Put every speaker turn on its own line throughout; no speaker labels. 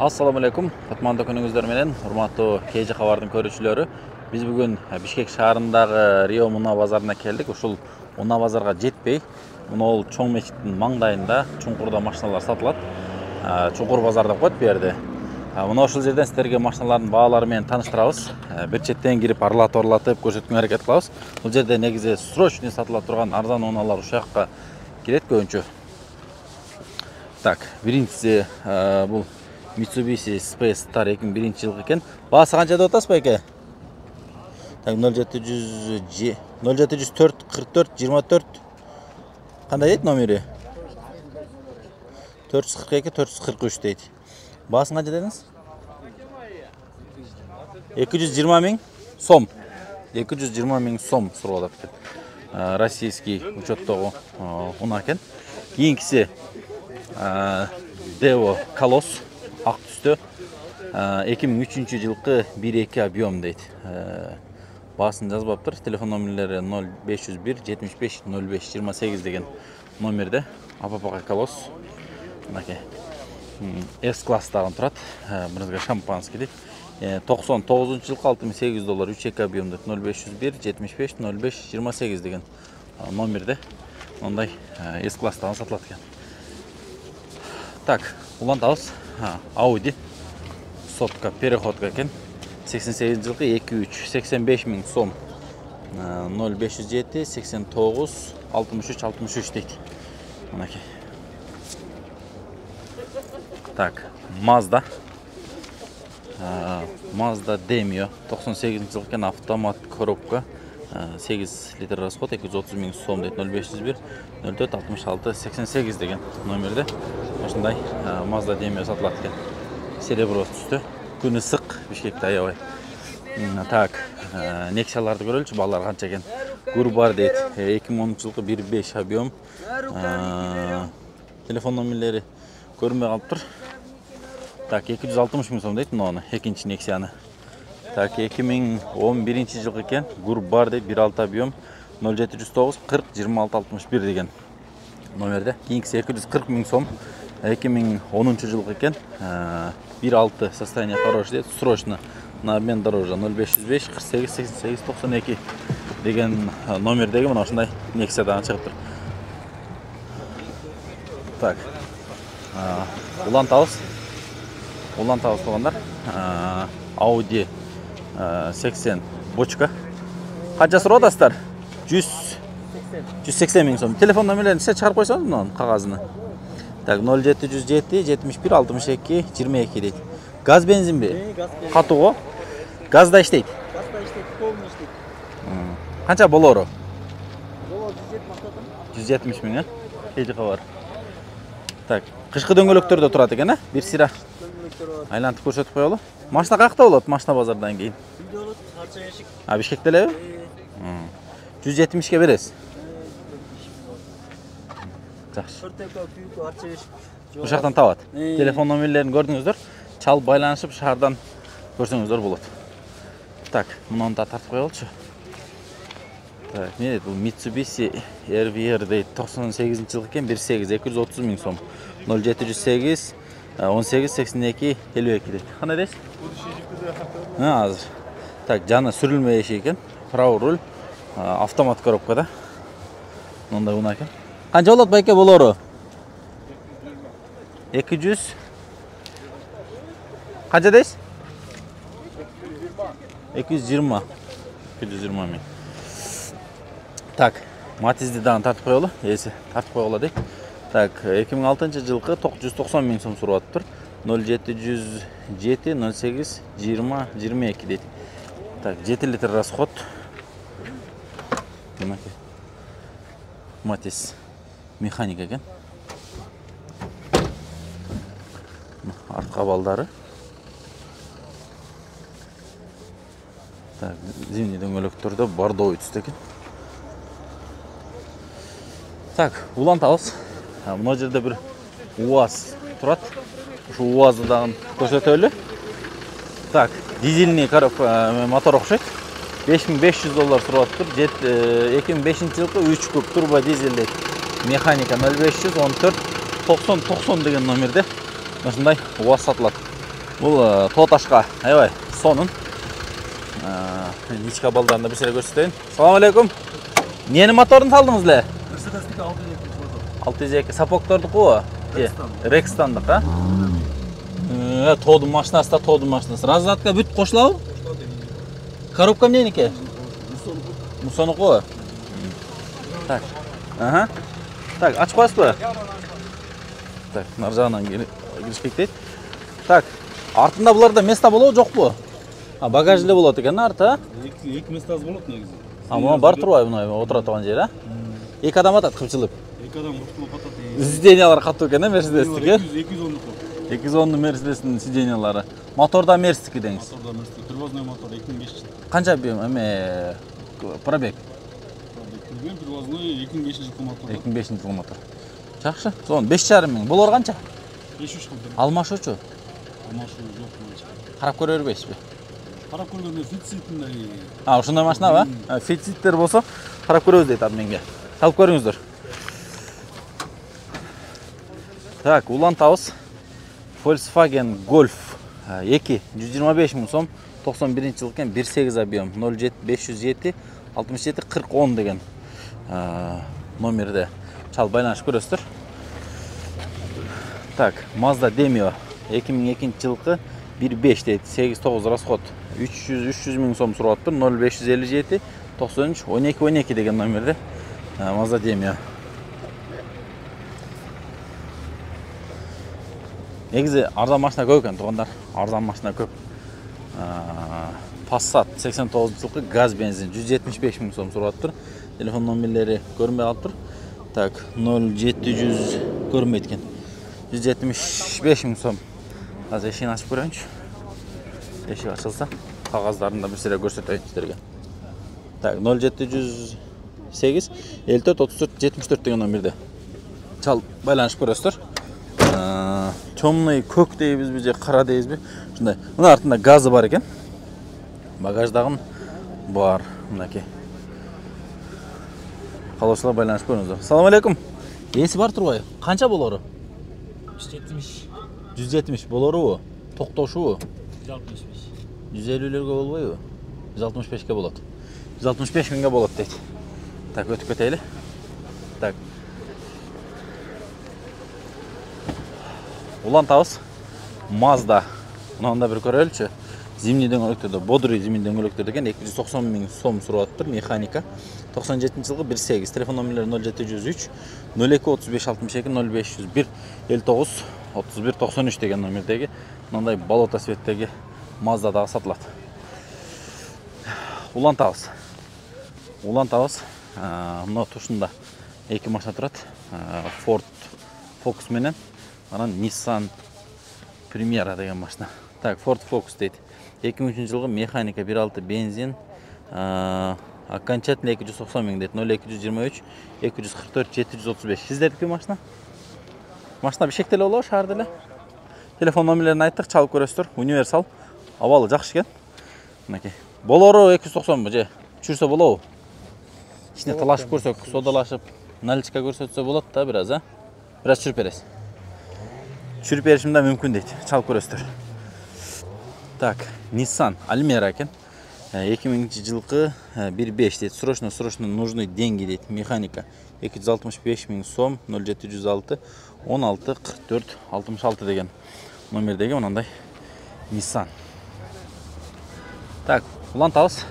Assalamu alaikum. Fatmanda күнүңүздөр менен урматтуу KG кабардын көрүүчүлөрү. Биз бүгүн Бишкек шаарындагы Рио Муна базарына келдик. Ушул Муна базарга жетпей, мынол чоң мечиттин маңдайында чуңкурда машиналар сатылат. Чуңкур базар деп коет бу жерде. Мына ушул жерден сиздерге машиналардын баалары менен тааныштырабыз. Бир четтен кирип орлатып көрсөткөнгө аракет кылабыз. Бул жерде негизи срочный сатыла турган арзан унаалар ушул жакка келет көбүнчө. Так, биринчиси бул Mitsubishi Space Star 2001 жылғы екен. Басы қанша деп атасыз ба еке? Так, 0704 44 24. Қандай дейді номері? 442 443 дейді. Басын қанша дедіңіз? 220 мың сом. 220 мың сом сұрап екен. Российский учеттогу уна екен. Кийинкиси Devo Колос. Ак түстө 2003 жылкы 1-2 объем дейт. Басын жазбаптыр. Телефон номерлери 0501 75 05 28 деген номерде. Апапага Колос. Мынакей. S-класстагы турат. Мырзга шампанский дейт. 99 жылкы $6800 3-2 объем дейт. 0501 75 05 28 деген номерде. Ондай S-класстагы сатылат экен. Так, улантабыз. Audi сотка переходка екен. 88 жылкы 2-3 85 мың сом. 0507 89 63 63 дейді. Мынакей. Так, Mazda Demio 98 жылкы екен, автомат коробка. 8 литр расход 230 мың сом дейді. 0501 04 66 88 деген номерде. Осындай Mazda Demio сатылат екен. Серебро түсті. Күні сық, Бишкекте аябай. Так, Nexa'ларды көрөлүчү, балалар канча екен. Гурбар дейт. 2010 жылкы 1.5 объем. Телефон номерлери көрүнбөй калыптыр. Так, 260 мың сом дейт муну, экинчи Nexa'ны. Так, 2011 жылкы екен. Гурбар дейт, 1.6 объем. 0709 40 26 61 деген номерде. Кийинкиси 240 мың сом. 2010 жылғы екен. 1.6 состояние хороший дейт. Срочно на обмен дороже. 0505 48 88 92 деген номердегі мына ушундай Nexa'дан чыгып тур. Так. Улантабыз тугандар. Audi 80 бочка. Канча сурап атасыздар? 180 мың сом. Телефон номерлерин сиз чыгарып койсоңуз мунун кагазын. Так, 0707 71 62 22 дейт. Газ бензинби? Катуу го? Газда иштейт.
Газда иштейт, полный иштейт.
Канча болору?
Болору 170
мың, э? KG бар. Так, кышкы дөңгөлөктөрдө турат экен, э? Бир сыра. Айлантып көрсөтүп коелу. Машина каякта болот? Машина базардан кийин.
Үйдө болот, арча эшик.
Бишкекте элеби? 170ке бересиз. Жакшы. Бу жактан табат. Телефон номерлерин көрдүңүздөр. Чалып байланышып шаардан көрсөңүздөр болот. Так, мунун да тартып коелучу. Так, эмне бул Mitsubishi RVR дейт. 98 жылкы экен, 1.8 230 мың сом. 0708 18 82 52 дейт. Кандай дейсиз? Азыр. Так, жаны сүрүлмөй эшик экен. Правый руль, автомат коробкада. Мындай уна экен. Канча болот байке болору? 200. Канча дейсиз? 220 мың. Так, Матизди дагы тартып коелу. Эси тартып койгула дейт. Так, 2006 жылкы 990 мың сом сурап атыптыр. 0707 08 20 22 дейт. Так, 7 литр расход. Матиз механика екен. Артка балдары. Так, зимний дөңгөлөктөрдө бордовый түстө экен. Так, улантабыз. Мына жерде бир УАЗ турат. Ушу УАЗды дагы көрсөтөлү. Так, дизельный мотор окшойт. $5500 сурап тур. 2005 жылкы 3 куб турбо дизелдик механика 0514 90 90 деген номерде ушундай УАЗ сатылат. Бұл Тоғыташқа, аябай, сонын. Личка балдарында бір сәле көрсетейін. Салам алейкум. Нені моторын салдыңыз ле?
Мерседестік
602 сапоктарды қуы? Рекстандық, а? Тоғдың машинасы да тоғдың машинасы. Раздатқа бүт қошылау? Коробка мненіке? Мұсоны қуы? Так. Ага. Так, açık қойсы ба? Так, нар жағынан кіріспек дейді. Так, артында бұларда места болу жоқ бұ? Багажлы болады екен арты, а?
Екі местасы болады негізі.
Мұны бар тұрбай бұны отыра тұрған жер, а? Екі адам атады қымшылып.
Екі адам құтылып атады.
Сиденьялар қатты екен, Мерседестікі?
210
Мерседестің сиденьялары. Моторда Мерседікі деңіз.
Моторда Мерседес. Турбозный мотор 2005 жыл.
Қанша пробег?
Турбозный 2005 жылғы мотор.
2005 жылғы мотор. Жақшы. Соны 5,5 мың. Бұл орғанша?
5-3 қылды.
Алмашы үші?
Алмашы жоқ қылды.
Қарап көрер бейсі бе?
Қарап көргенде фитситінде.
Ұшындай машина ба? Фитситтер болса, қарап көріңіз дейді менге. Салып көріңіздер. Так, улан тауыз. Volkswagen Golf 2, 125 мың сом, 91 жылықкен 1.8 объем, 07507 67 4010 деген номерде чал байланыш көресіздер. Так, Mazda Demio 2002 жылқы 1.5 дейді, 8-9 расход, 300 мың сом сұрап тұр, 0557 93 12 деген номерде Mazda Demio. Негізі арзан машина көп екен, тұғандар. Арзан машина көп. Passat 89 жылқы газ бензин 175 мың сом сұрап тұр. Телефон номерлері көрінбей қалып тұр. Так, 0700 көрінбейді екен. 175 мың сом. Қазір ешін ашып көрейінші. Ешік ашылса, қағаздарында бір сірі көрсетейін сіздерге. Так, 0708 54 34 74 деген номерде. Чал байланыш көресіздер. Темный көк дейбіз бе, қара дейбіз бе. Шындай, мұның артында газы бар екен. Багаждағын бар. Мұндаке. Қалаушылар байланыш көріңіздер. Салам алейкум. Есі бар тұрбай. Қанша болары?
170.
170 болары о? Тоқтаушы о?
165.
150-лерге болбай о? 165-ке болады. 165 мыңға болады дейді. Так, өтіп кетейлі. Так. Улан тауыз Mazda. Мұнда бір көрелші. Зимний дөңгелектерде, бодрый зимний дөңгелектер деген 290 мың сом сұрап тұр, механика. 97 жылғы 1.8. Телефон номерлері 0703 02 35 62 0501 59 31 93 деген номердегі. Мұндай болото светтегі Mazda-дағы сатылады. Улан тауыз. Улан тауыз. Мұна тұшында екі машина тұрады. Ford Focus менен. Анан Nissan Primera деген машина. Так, Ford Focus дейді. 2003 жылғы механика 1.6 бензин. Окончательно 290 мың дейді. 0223 244 735. Сіздердікі машина? Машина бішектелі олау, шардылы. Телефон номерлерін айттық, чалып көресіздер. Универсал. Авалы жақшы кен. Болору 290 мың же. Жүрсе болау. Ішіне талашып көрсек, содалашып, наличка көрсетсе болады да біраз, а? Біраз жүріп бересіз. Жүріп берішімді мүмкін дейді. Чалып көресіздер. Так, Nissan Almera екен. 2000 жылқы 1.5 дейді. Срочно нужны деньги дейді. Механика 265 мың сом, 0706 16 44 66 деген номердегі онандай Nissan. Так, ұлан тауыз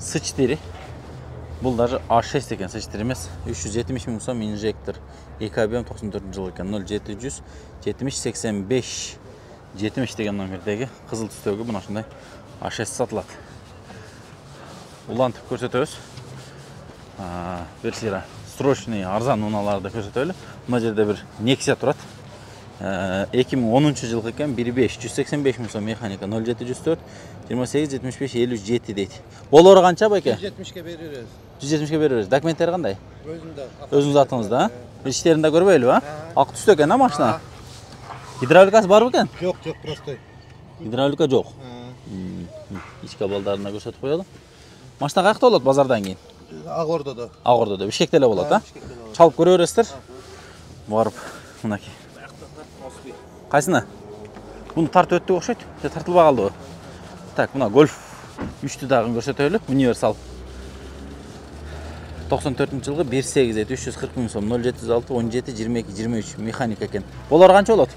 S4. Бұл даже A6 екен, S4 емес. 370 мың сом инжектор. 2 объем 94 жыл екен. 0700 70 85 70 деген номердегі қызыл түстегі бұна шындай A6 сатылады. Улан түп көрсетөз. Бір сира срочный арзан уналарды көрсетөлі. Бұна жерде бір Nexia тұрады. 2010 жылғы екен 1.5 185 мың сом механика 0704 28 75 57 дейді. Ол ора қанша байке?
170-ке береріз.
170-ке береріз. Документтері қандай?
Өзіңді
атыңызда, іштерінде көрбейлі ба? Ақ түсті екен, машина? Гидравликасы бар екен?
Жоқ, простой.
Гидравлика жоқ. Ішкі балдарына көрсетіп қояды. Машина қаяқта болады базардан кейін?
Ағордада.
Ағордада, Бішкектелі болады, чалып көре бересіздер. Барып, мұнаки. Қайсына? Bunu тартып өттүк окшойт. Же тартылбай калдыбы? Так, мына гольф 3-тү дагы көрсөтөлү. Универсал. 94-жылғы 1.8 ет 340 мың сом 0706 17 22 23 механика экен. Болар канча болот?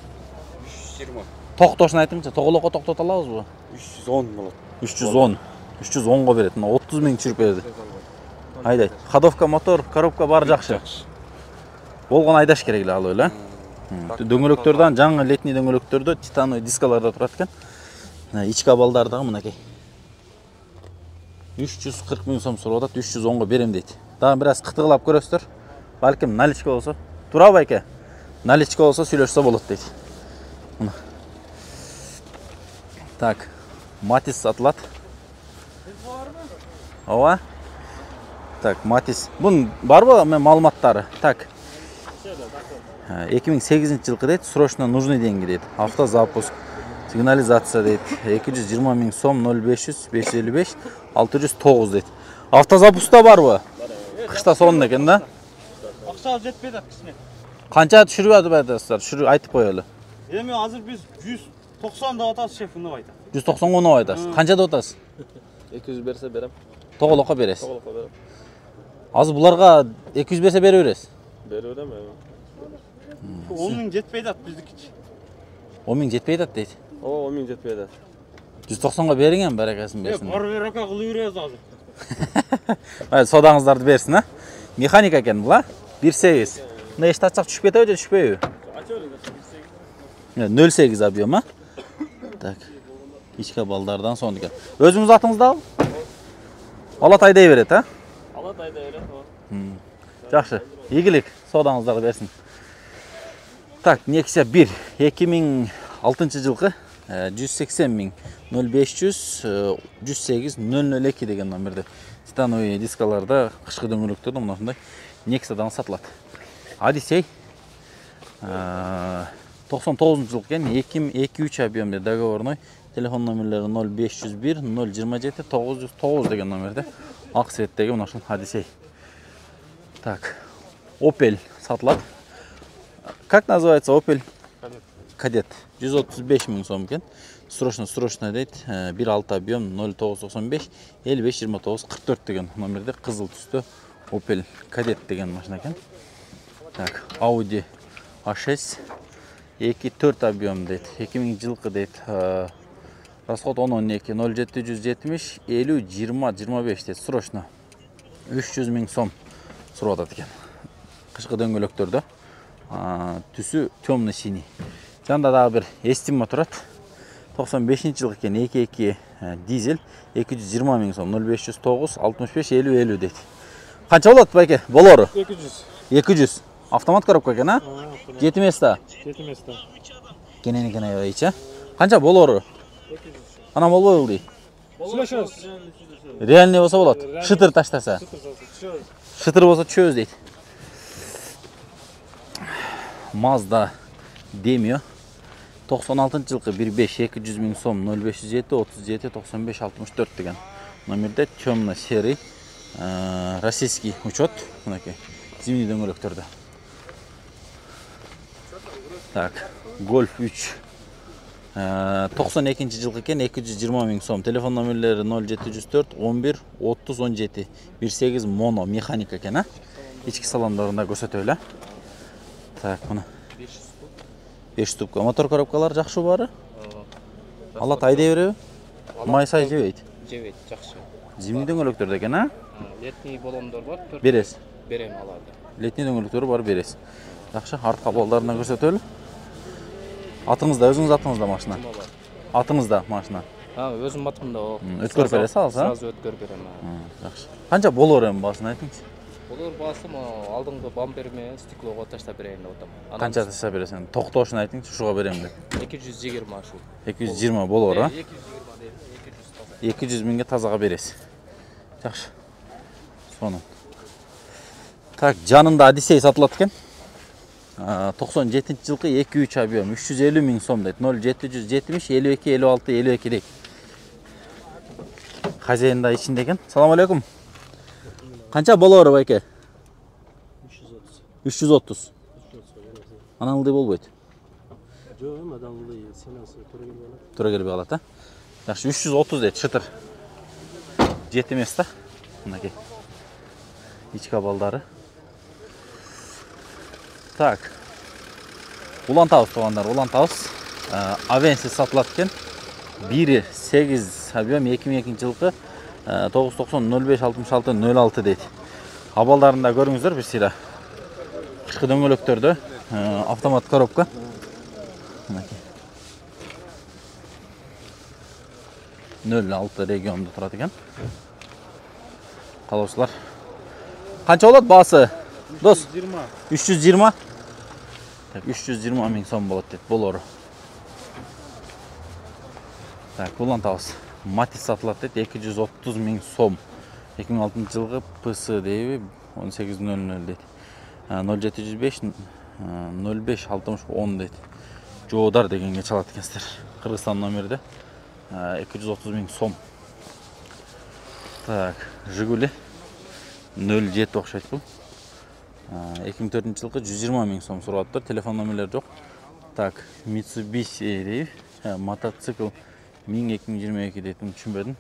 320.
Токтошун айтыңызчы, тоголокко токтото алабызбы?
310 болот.
310. 310го берет. 30 миң түшүрүп берди. Айдайт. Ходовка, мотор, коробка баары жакшы. Болгон айдаш керек эле алып эле. Дөңгөлөктөрдөн жаңы летний дөңгөлөктөрдө титановый дискаларда турат экен. Ички абалдар дагы мынакей. 340 миң сом сурап атат, 310го берем дейт. Дагы бир аз кытыгылап көрөсүздөр. Балким наличка болсо, туурабы байке? Наличка болсо сүйлөшсө болот дейт. Мына. Так, Матис сатылат. Ооба. Так, Матис. Бунун барбы маалыматтары? Так. 2008-жылкы дейт, срочно нужный деньги дейт. Автозапуск, сигнализация дейт. 220 миң сом 0500 555 609 дейт. Автозапускта барбы? Кышта сонун экен да?
Акча жетпейт кичине.
Канча түшүрүп атып атасыздар? Түшүрүп айтып коелу.
Эми азыр биз 190 деп атабыз, шеф мындай айтат.
190 оны айтасыз. Канча деп атасыз?
200 берсе берем.
Тоголокко бересиз.
Тоголокко берем.
Азыр буларга 200 берсе бере бересиз.
Бере берем.
10 миң жетпейт биздики.
10 миң жетпейт дейт.
О, 10 миң жетпейт.
190га бериңем, баракасын берсин.
Бар бер ака кылып беребиз азыр.
Hayır, sodаңыздарды берсин, ha? Mexanika ekan bu, ha? 1.8. Bunda eşit açsaq түшүп кетеби же түшпөйбү? 0.8 объем, ha? Так. İçki baldardan son ekan. Өзүңүз атыңыздабы? Алат айдай берет, ha?
Алат айдай берет.
Жакшы. Ийгилик, содаңыздарды берсин. Так, Nexia 1 2006-жылкы 180 миң 0500 108 002 деген номерде титановый дискаларда кышкы дөңгөлөктөрдө мына ушундай Nexia'дан сатылат. Одиссей 99-жылкы экен 2-3 объемде договорной телефон номерлери 0501 027 909 деген номерде ак цветтеги мына ушул Одиссей. Так, Opel сатылат. Как называется Opel? Кадет. 135 миң сом екен. Срочно дейт. 1.6 объем 0995 55 29 44 деген номерде кызыл түстө Opel Кадет деген машина екен. Так, Audi A6 2.4 объем дейт. 2000-жылкы дейт. Расход 10-12 0770 50 20 25 дейт. Срочно 300 миң сом сурап атат экен. Кышкы дөңгөлөктөрдө түсү темный синий. Жанда дагы бир эстима турат. 95-жылкы экен 2.2 дизель 220 миң сом 0509 65 50 50 дейт. Канча болот байке? Болору?
200.
200. Автомат коробка экен, а? 7 места.
7 места.
Кенен экен айча. Канча болору?
200.
Ана болбойбу дейт.
Сүйлөшөбүз.
Реальный болсо болот. Шытыр таштаса. Шытыр болсо түшөбүз дейт. Mazda Demio 96-жылкы 1.5 200 миң сом 0507 37 95 64 деген номерде темно-серый российский учет, мынакей зимний дөңгөлөктөрдө. Так, Golf 3 92-жылкы экен 220 миң сом. Телефон номерлери 0704 11 30 17 18 моно механика экен, а? Ички салондарында көрсөтөлү. Так, мына 5 ступка. Мотор коробкалар жакшы бары? Алат айдай береби? Май сай жебейт.
Жебейт, жакшы.
Зимний дөңгөлөктөрдө экен, а?
Летний боломдор бар.
Берес.
Берем аларды.
Летний дөңгөлөктөрү бар, берес. Жакшы, артка балдарына көрсөтөлү. Атыңызда, өзүңүз атыңызда машина. Атыңызда машина.
Өзүм атымда о.
Өткөрүп бересиз, алса?
Сразу өткөрүп берем.
Жакшы. Канча болор эми баасын айтыңыз?
Болор баасы алдыңкы бамперме стеклого таштап берейин деп атам.
Канча таштап бересиң? Токтоошун айтыңыз, ушуга берем деп.
220 ашу.
220 болор, а?
220 дейт,
200 миңге тазага бересиз. Жакшы. Сонун. Так, жанында Одиссей сатылат экен. 97-жылкы 2-3 объем 350 миң сом дейт. 0770 52 56 52 дейт. Хозяин да ичинде экен. Салам алейкум. Канча болору байке? 330. 330. Анан ылдый болбойт.
Жоқ, мадамды сенасы тура келіп алады.
Тура келбей калат, а? Жакшы, 330 дейт, шытыр. Жет эмес да. Мынакей. Ички абалдары. Так. Улантабыз туугандар, улантабыз. Авенсиз сатылат экен. 1.8 объем 2002 жылкы 990-05-66-06 дейт. Абалдарында көрүңүздөр бир сыйра. Кышкы дөңгөлөктөрдө автомат коробка. Мынакей. 06 регионда турат экен. Калоочулар. Канча болот баасы? Дос. 320. Так, 320 миң сом болот дейт. Болору. Так, улантабыз. Матис сатылат дейт, 230 миң сом. 2006 жылғы ПС дейби 1800 дейт. 0705 05 60 10 дейт. Жоодар дегенге чалат экенсиздер. Кыргызстан номерде 230 миң сом. Так, Жигули 07 окшойт бул. 2004 жылғы 120 миң сом сураттыр. Телефон номерлери жок. Так, Mitsubishi дейби. Мотоцикл 2022 дейт, түшүнбөдүм.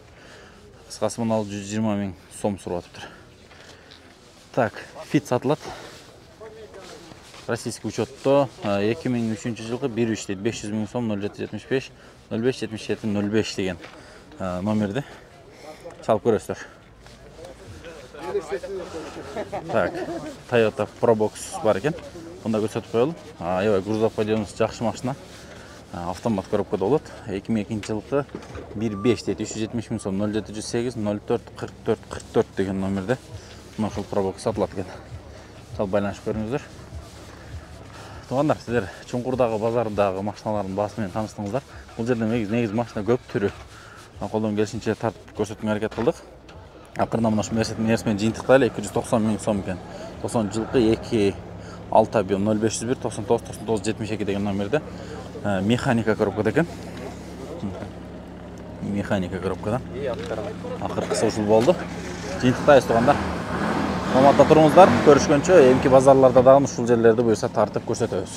Кыскасы мына 120 миң сом сураттыр. Так, Fit сатылат. Российский учетто 2003 жылғы 1.3 дейт, 500 миң сом, 0775 05 77 05 деген номерде чалып көрөсүздөр. Так, Toyota Probox бар екен. Бұнда көрсетіп қойылым. Аябай грузоподъемность жақсы машина. Автомат коробкада болот. 2002 жылғы 1.5 дейт, 370 миң сом, 0708 04 44 44 деген номерде Мақыл Probox сатылат екен. Сал байланышып көріңіздер. Туғандар, сіздер Чоңқурдағы базардағы машиналардың басымен таныштыңыздар. Бұл жерде негіз машина көп түрі. Қолдан келшінше тартып көрсетуге әрекет қылдық. Ақырында мына Мерседен жиынтықтайлы 290 миң сом екен. 90 жылғы 2 6 объем 0501 99 99 72 деген номерде механика коробкада екен. Механика коробкадан. Ақырқысы ушул болды. Жиынтықтайыз туғандар. Саламатта тұрыңыздар. Көрүшкөнчө эмки базарларда дагы ушул жерлерди буюрса тартып көрсөтөбүз.